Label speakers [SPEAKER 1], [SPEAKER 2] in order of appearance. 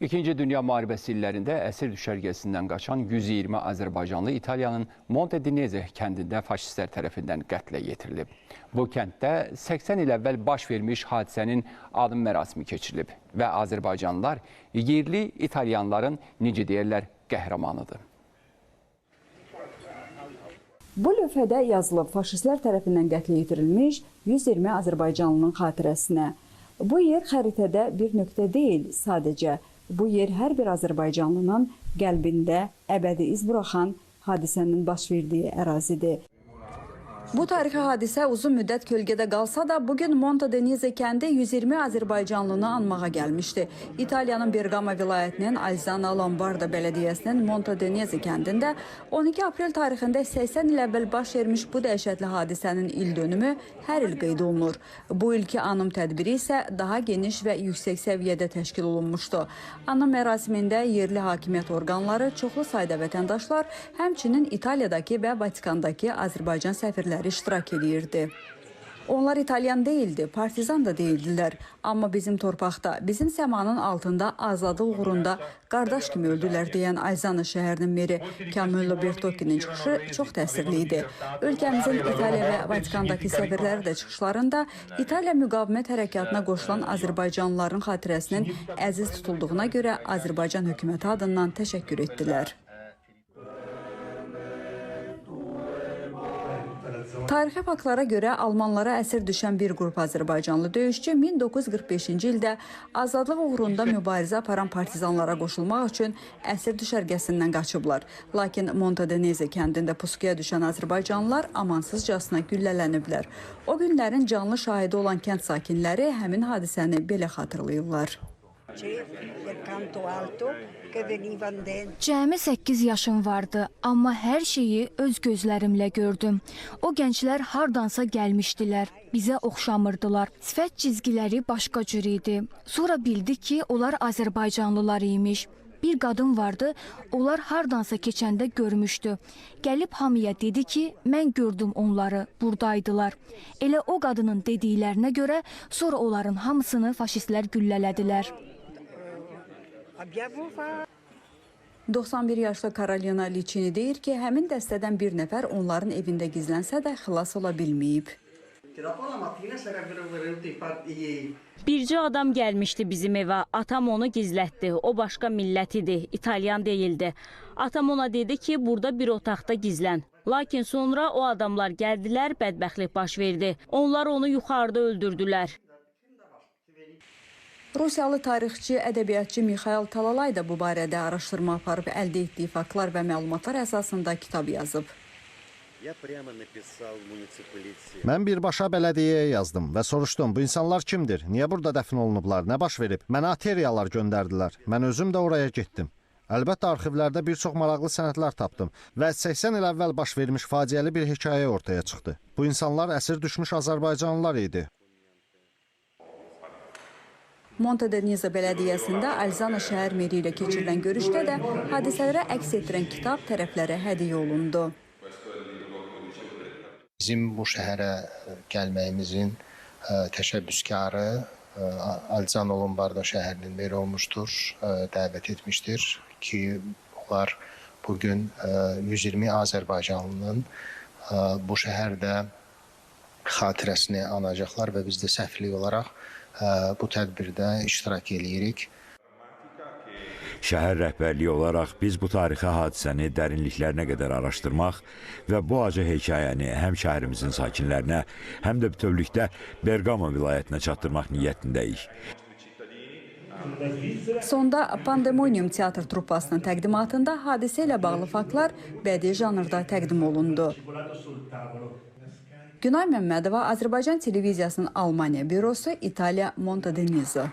[SPEAKER 1] İkinci Dünya Müharibəsi illərində əsir düşərgəsindən qaçan 120 Azərbaycanlı İtaliyanın Montedineze kəndində faşistlər tərəfindən qətlə yetirilib. Bu kənddə 80 il əvvəl baş vermiş hadisənin adım mərasimi keçirilib və Azərbaycanlılar yerli İtalyanların, necə deyirlər, qəhrəmanıdır.
[SPEAKER 2] Bu lövhədə yazılıb faşistlər tərəfindən qətlə yetirilmiş 120 Azərbaycanlının xatirəsinə. Bu yer xəritədə bir nöqtə deyil, sadəcə bu yer hər bir Azərbaycanlının qəlbində əbədi iz buraxan hadisənin baş verdiyi ərazidir. Bu tarixi hadisə uzun müddət kölgədə qalsa da, bugün Montedineze kəndi 120 Azərbaycanlını anmağa gəlmişdi. İtaliyanın Bergamo vilayətinin Alzana Lombarda bələdiyyəsinin Montedineze kəndində 12 aprel tarixində 80 il əvvəl baş vermiş bu dəhşətli hadisənin il dönümü hər il qeyd olunur. Bu ilki anım tədbiri isə daha geniş və yüksək səviyyədə təşkil olunmuşdu. Anım mərasimində yerli hakimiyyət orqanları, çoxlu sayda vətəndaşlar, həmçinin İtaliyadakı və Vatikandakı Azərbaycan səfirləri iştirak edirdi. Onlar İtalyan değildi, partizan da değildilər. Amma bizim torpaqda, bizim səmanın altında azadlıq uğrunda qardaş kimi öldülər deyən Alzana şəhərinin meri Camillo Bertoccinin çıxışı çox təsirli idi. Ölkəmizin İtaliya və Vatikandakı səfirləri də çıxışlarında İtaliya müqavimət hərəkatına qoşulan Azərbaycanlıların xatirəsinin əziz tutulduğuna görə Azərbaycan hökuməti adından təşəkkür etdilər. Tarixi faktlara görə Almanlara əsir düşən bir qrup Azərbaycanlı döyüşçü 1945-ci ildə azadlıq uğrunda mübarizə aparan partizanlara qoşulmaq üçün əsir düşərgəsindən qaçıblar. Lakin Montedineze kəndində pusuya düşən Azərbaycanlılar amansızcasına güllələniblər. O günlərin canlı şahidi olan kənd sakinləri həmin hadisəni belə xatırlayırlar.
[SPEAKER 3] Cəmi 8 yaşım vardı, amma hər şeyi öz gözlərimlə gördüm. O gənclər hardansa gəlmişdilər, bizə oxşamırdılar. Sifət cizgiləri başqa cür idi. Sonra bildi ki, onlar Azərbaycanlılar imiş. Bir qadın vardı, onlar hardansa keçəndə görmüşdü. Gəlib hamıya dedi ki, mən gördüm onları, buradaydılar. Elə o qadının dediklərinə görə sonra onların hamısını faşistlər güllələdilər.
[SPEAKER 2] 91 yaşlı Karolina Liçini deyir ki, həmin dəstədən bir nəfər onların evində gizlənsə də xilas ola bilməyib.
[SPEAKER 4] Bircə adam gəlmişdi bizim evə, atam onu gizlətdi, o başqa millət idi, İtalyan deyildi. Atam ona dedi ki, burada bir otaqda gizlən. Lakin sonra o adamlar gəldilər, bədbəxtlik baş verdi. Onlar onu yuxarıda öldürdülər.
[SPEAKER 2] Rusiyalı tarixçi, ədəbiyyatçı Mixail Talalay da bu barədə araşdırma aparıb əldə etdiyi faktlar və məlumatlar əsasında kitab yazıb.
[SPEAKER 5] Mən birbaşa bələdiyyəyə yazdım və soruşdum, bu insanlar kimdir? Niyə burada dəfn olunublar? Nə baş verib? Mənə arteriyalar göndərdilər. Mən özüm də oraya getdim. Əlbəttə, arxivlərdə bir çox maraqlı sənədlər tapdım və 80 il əvvəl baş vermiş faciəli bir hekayə ortaya çıxdı. Bu insanlar əsir düşmüş Azərbaycanlılar idi.
[SPEAKER 2] Montedineze bələdiyyəsində Alzana şəhər meri ilə keçirilən görüşdə də hadisələrə əks etdirən kitab tərəflərə hədiyyə olundu.
[SPEAKER 6] Bizim bu şəhərə gəlməyimizin təşəbbüskarı Alzana Lombarda şəhərinin meri olmuşdur, dəvət etmişdir ki, onlar bugün 120 Azərbaycanlının bu şəhərdə xatirəsini anacaqlar və biz də səfirlik olaraq bu tədbirdə iştirak edirik.
[SPEAKER 7] Şəhər rəhbərliyi olaraq biz bu tarixi hadisəni dərinliklərinə qədər araşdırmaq və bu acı hekayəni həm şəhərimizin sakinlərinə, həm də bütövlükdə Bergamo vilayətinə çatdırmaq niyyətindəyik.
[SPEAKER 2] Sonda Pandemonium teatr truppasının təqdimatında hadisə ilə bağlı faktlar bədii janrda təqdim olundu. Günay Məmmədova, Azərbaycan televiziyasının Almaniya bürosu, İtaliya, Montedineze.